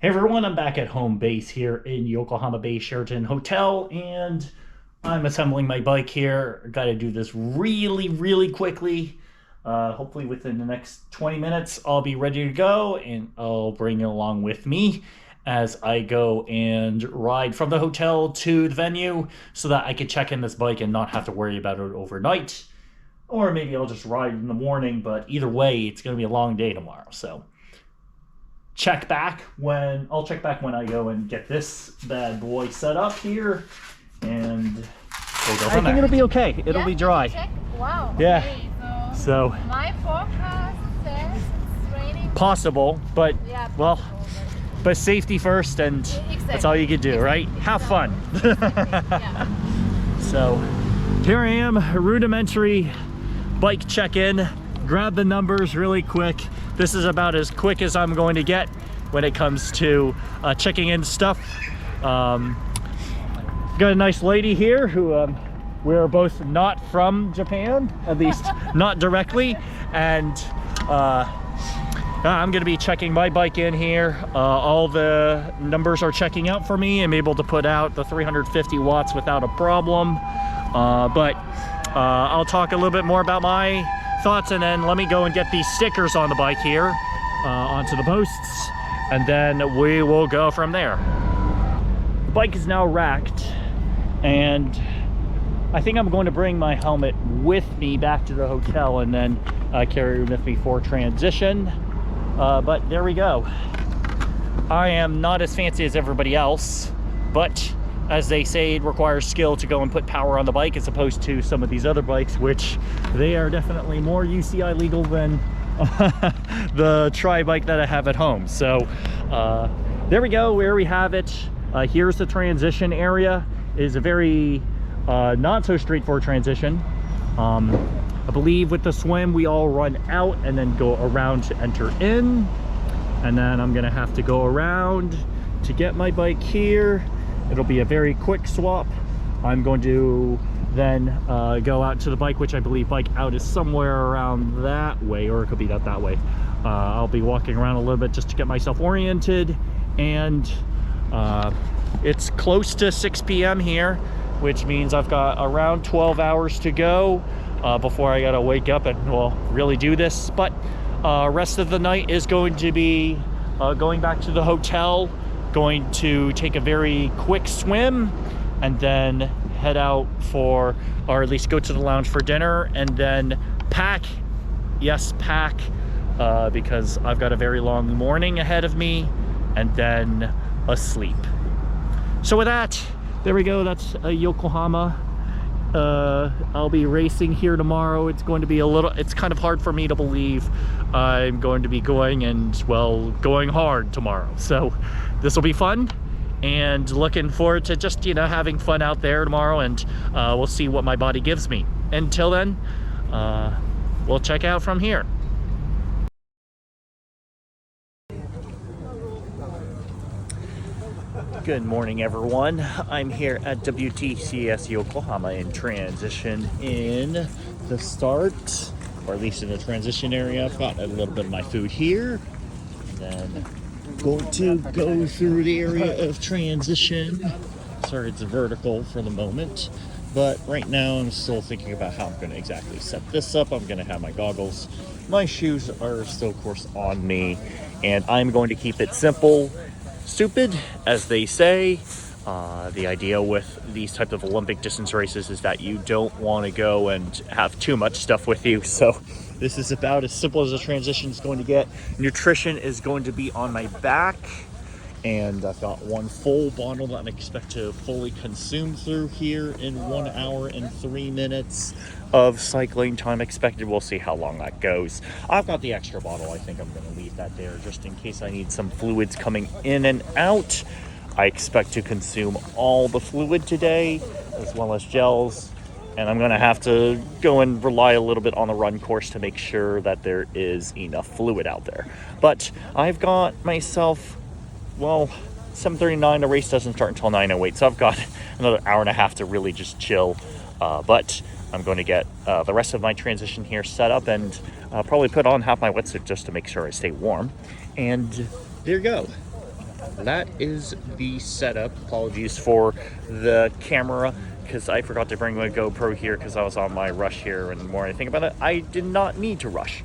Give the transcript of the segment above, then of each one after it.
Hey everyone, I'm back at home base here in Yokohama Bay Sheraton Hotel, and I'm assembling my bike here. Got to do this really quickly. Hopefully within the next 20 minutes, I'll be ready to go, and I'll bring it along with me as I go and ride from the hotel to the venue so that I can check in this bike and not have to worry about it overnight. Or maybe I'll just ride in the morning, but either way, it's going to be a long day tomorrow, so I'll check back when I go and get this bad boy set up here, and we'll go from there. I think it'll be okay. It'll be dry. Check. Wow. Yeah. Okay, so my forecast says it's raining. Possible, but yeah, well, but safety first, and that's all you can do, right? Have fun. Yeah. So here I am, rudimentary bike check-in. Grab the numbers really quick. This is about as quick as I'm going to get when it comes to checking in stuff. Got a nice lady here who we're both not from Japan, at least not directly, and I'm going to be checking my bike in here. All the numbers are checking out for me. I'm able to put out the 350 watts without a problem, but I'll talk a little bit more about my thoughts, and then let me go and get these stickers on the bike here onto the posts, and then we will go from there. The bike is now racked, and I think I'm going to bring my helmet with me back to the hotel and then carry it with me for transition, but there we go. I am not as fancy as everybody else, but as they say, it requires skill to go and put power on the bike as opposed to some of these other bikes, which they are definitely more UCI legal than the tri bike that I have at home. So there we go, where we have it. Here's the transition area. It is a very not so straightforward transition. I believe with the swim we all run out and then go around to enter in, and then I'm gonna have to go around to get my bike here. It'll be a very quick swap. I'm going to then go out to the bike, which I believe bike out is somewhere around that way, or it could be that way. I'll be walking around a little bit just to get myself oriented, and it's close to 6 p.m. here, which means I've got around 12 hours to go before I gotta wake up and, well, really do this. But rest of the night is going to be going back to the hotel, going to take a very quick swim, and then head out for, or at least go to the lounge for dinner, and then pack, yes, pack, because I've got a very long morning ahead of me, and then asleep. So with that, there we go. That's Yokohama. I'll be racing here tomorrow. It's going to be it's kind of hard for me to believe I'm going to be going, and well, going hard tomorrow. So this will be fun, and looking forward to just, having fun out there tomorrow, and we'll see what my body gives me. Until then, we'll check out from here. Good morning, everyone. I'm here at WTCS Yokohama in transition in the start, or at least in the transition area. I've got a little bit of my food here, and then going to go through the area of transition. Sorry, it's vertical for the moment, but right now I'm still thinking about how I'm going to exactly set this up. I'm going to have my goggles. My shoes are still, of course, on me, and I'm going to keep it simple, stupid, as they say. The idea with these type of Olympic distance races is that you don't want to go and have too much stuff with you. So this is about as simple as a transition is going to get. Nutrition is going to be on my back, and I've got one full bottle that I expect to fully consume through here in 1 hour and 3 minutes of cycling time expected. We'll see how long that goes. I've got the extra bottle. I think I'm going to leave that there just in case I need some fluids coming in and out. I expect to consume all the fluid today, as well as gels, and I'm going to have to go and rely a little bit on the run course to make sure that there is enough fluid out there. But I've got myself, well, 7:39, the race doesn't start until 9:08, so I've got another hour and a half to really just chill, but I'm going to get the rest of my transition here set up, and probably put on half my wetsuit just to make sure I stay warm. And there you go. that is the setup. Apologies for the camera because I forgot to bring my GoPro here because I was on my rush here, and the more I think about it, I did not need to rush.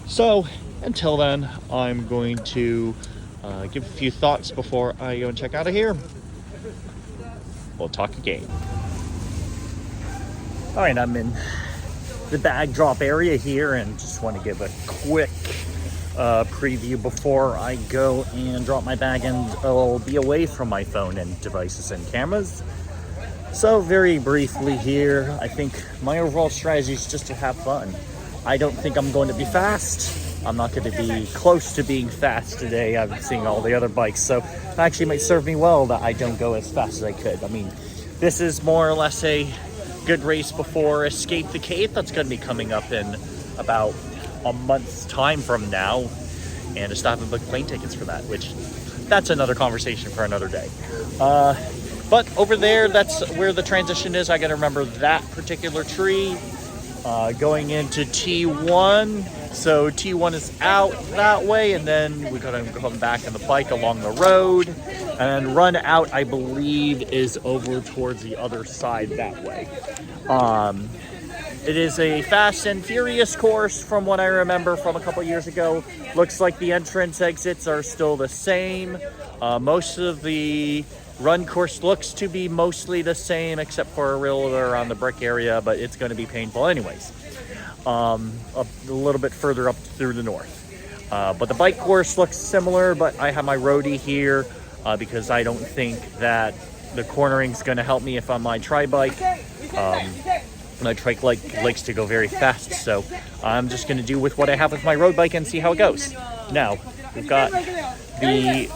So until then, I'm going to give a few thoughts before I go and check out of here. We'll talk again. All right, I'm in the bag drop area here and just want to give a quick preview before I go and drop my bag, and I'll be away from my phone and devices and cameras. So very briefly here, I think my overall strategy is just to have fun. I don't think I'm going to be fast. I'm not going to be close to being fast today. I'm seeing all the other bikes, so it actually might serve me well that I don't go as fast as I could. I mean, this is more or less a good race before Escape the Cape. That's going to be coming up in about a month's time from now, and I still haven't booked plane tickets for that, which that's another conversation for another day. But over there, that's where the transition is. I got to remember that particular tree. Going into T1, so T1 is out that way, and then we're going to come back on the bike along the road, and run out, I believe, is over towards the other side that way. It is a fast and furious course from what I remember from a couple years ago. Looks like the entrance exits are still the same. Most of the run course looks to be mostly the same, except for a little around the brick area, but it's going to be painful anyways. A little bit further up through the north. But the bike course looks similar, but I have my roadie here because I don't think that the cornering is going to help me if on my tri-bike. My trike likes to go very fast, so I'm just going to do with what I have with my road bike and see how it goes. Now, we've got the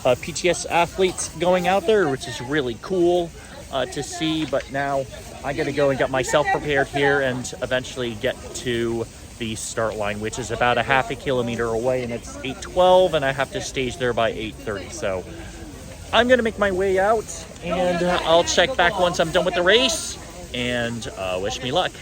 PTS athletes going out there, which is really cool to see, but now I got to go and get myself prepared here and eventually get to the start line, which is about a half a kilometer away, and it's 8:12, and I have to stage there by 8:30. So I'm going to make my way out, and I'll check back once I'm done with the race, and wish me luck.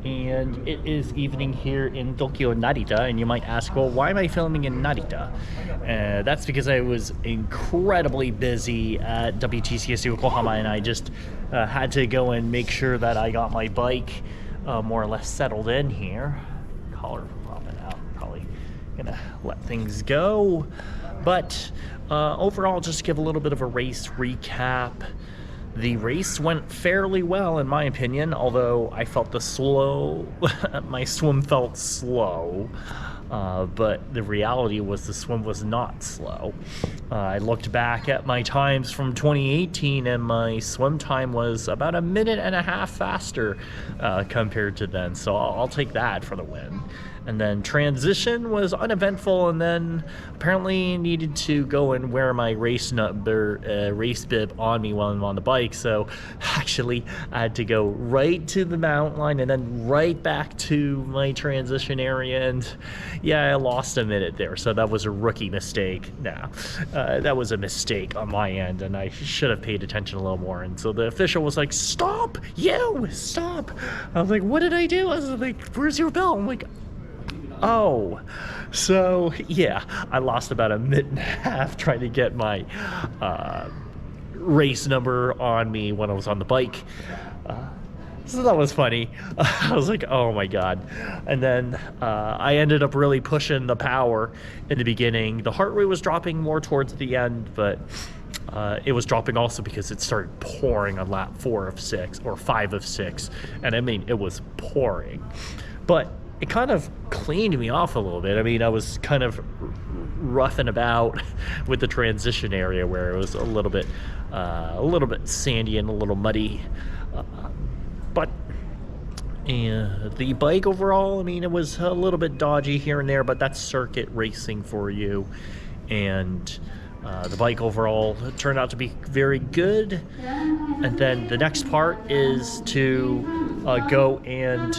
And it is evening here in Tokyo, Narita, and you might ask, well, why am I filming in Narita? That's because I was incredibly busy at WTCS Yokohama, and I just had to go and make sure that I got my bike more or less settled in here. Collar popping out, probably gonna let things go. But overall, just to give a little bit of a race recap. The race went fairly well, in my opinion, although I felt my swim felt slow, but the reality was the swim was not slow. I looked back at my times from 2018, and my swim time was about a minute and a half faster compared to then, so I'll take that for the win. And then transition was uneventful, and then apparently needed to go and wear my race bib on me while I'm on the bike. So actually I had to go right to the mountain line and then right back to my transition area. And yeah, I lost a minute there. So that was a rookie mistake. Nah, that was a mistake on my end, and I should have paid attention a little more. And so the official was like, stop, you, stop. I was like, what did I do? I was like, where's your bell? I'm like, oh. So yeah, I lost about a minute and a half trying to get my race number on me when I was on the bike. So that was funny. I was like, oh my God. And then I ended up really pushing the power in the beginning. The heart rate was dropping more towards the end, but it was dropping also because it started pouring on lap 4 of 6 or 5 of 6. And I mean, it was pouring. But it kind of cleaned me off a little bit. I mean, I was kind of roughing about with the transition area where it was a little bit sandy and a little muddy. But the bike overall, I mean, it was a little bit dodgy here and there, but that's circuit racing for you. And the bike overall turned out to be very good. And then the next part is to go and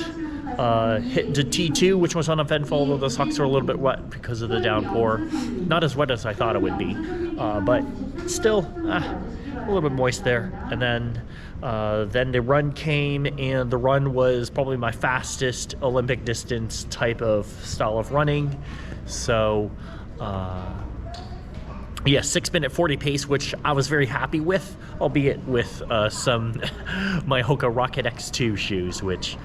hit the T2, which was uneventful, although the socks are a little bit wet because of the downpour. Not as wet as I thought it would be, but still a little bit moist there. And then the run came, and the run was probably my fastest Olympic distance type of style of running. So yeah, 6-minute 40 pace, which I was very happy with, albeit with some my Hoka Rocket X2 shoes, which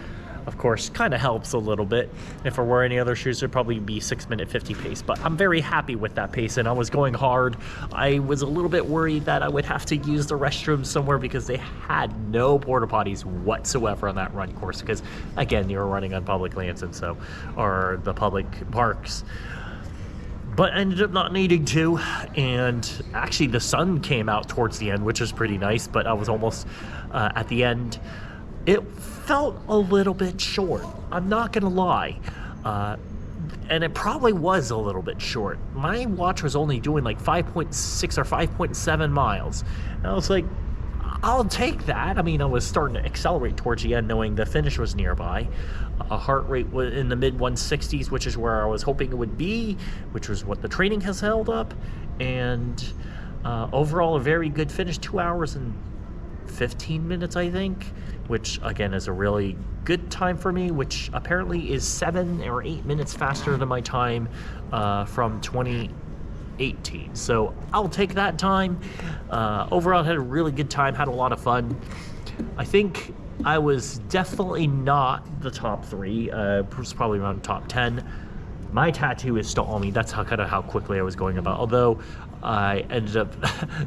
of course kind of helps a little bit. If I were any other shoes, it'd probably be 6-minute 50 pace, but I'm very happy with that pace, and I was going hard. I was a little bit worried that I would have to use the restroom somewhere because they had no porta potties whatsoever on that run course, because again, you were running on public lands and so, or the public parks. But I ended up not needing to, and actually the sun came out towards the end, which was pretty nice, but I was almost at the end. It felt a little bit short, I'm not gonna lie. And it probably was a little bit short. My watch was only doing like 5.6 or 5.7 miles. And I was like, I'll take that. I mean, I was starting to accelerate towards the end, knowing the finish was nearby. A heart rate was in the mid 160s, which is where I was hoping it would be, which was what the training has held up. And overall, a very good finish, 2 hours and 15 minutes, I think, which again is a really good time for me, which apparently is 7 or 8 minutes faster than my time from 2018. So I'll take that time. Overall, had a really good time, had a lot of fun. I think I was definitely not the top 3, was probably around top 10. My tattoo is still on me. That's how quickly I was going about, although I ended up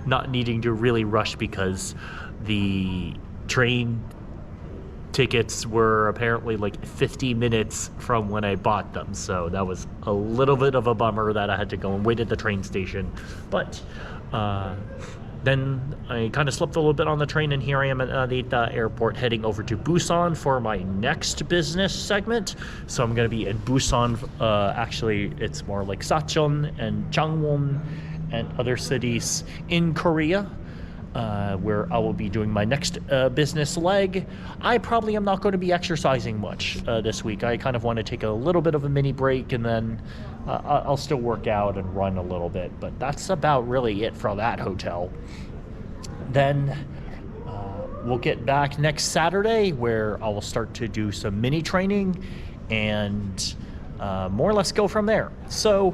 not needing to really rush because the train tickets were apparently like 50 minutes from when I bought them, so that was a little bit of a bummer that I had to go and wait at the train station. But then I kind of slept a little bit on the train, and here I am at Narita airport heading over to Busan for my next business segment. So I'm going to be in Busan, actually it's more like Sachon and Changwon and other cities in Korea, where I will be doing my next business leg. I probably am not going to be exercising much this week. I kind of want to take a little bit of a mini break, and then I'll still work out and run a little bit, but that's about really it for that hotel. Then we'll get back next Saturday, where I will start to do some mini training and more or less go from there. So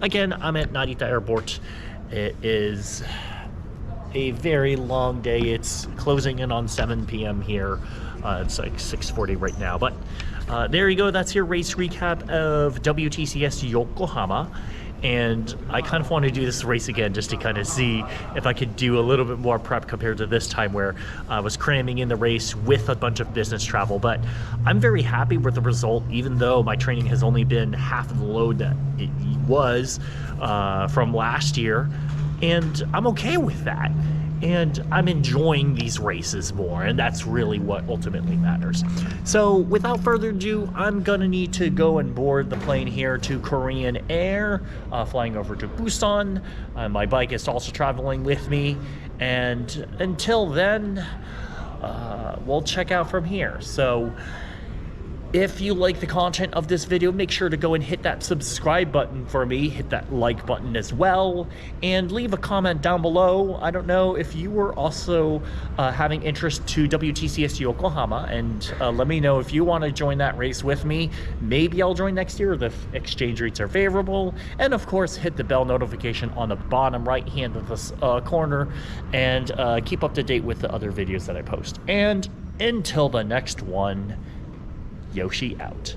again, I'm at Narita airport. It is a very long day. It's closing in on 7 p.m. here. It's like 6:40 right now, but there you go. That's your race recap of WTCS Yokohama. And I kind of want to do this race again just to kind of see if I could do a little bit more prep compared to this time, where I was cramming in the race with a bunch of business travel. But I'm very happy with the result, even though my training has only been half of the load that it was from last year. And I'm okay with that. And I'm enjoying these races more, and that's really what ultimately matters. So without further ado, I'm gonna need to go and board the plane here to Korean Air, flying over to Busan. My bike is also traveling with me, and until then, we'll check out from here. So If you like the content of this video, make sure to go and hit that subscribe button for me, hit that like button as well, and leave a comment down below. I don't know if you were also having interest to WTCS Yokohama, and let me know if you want to join that race with me. Maybe I'll join next year if exchange rates are favorable. And of course, hit the bell notification on the bottom right hand of this corner, and keep up to date with the other videos that I post. And until the next one, Yoshi out.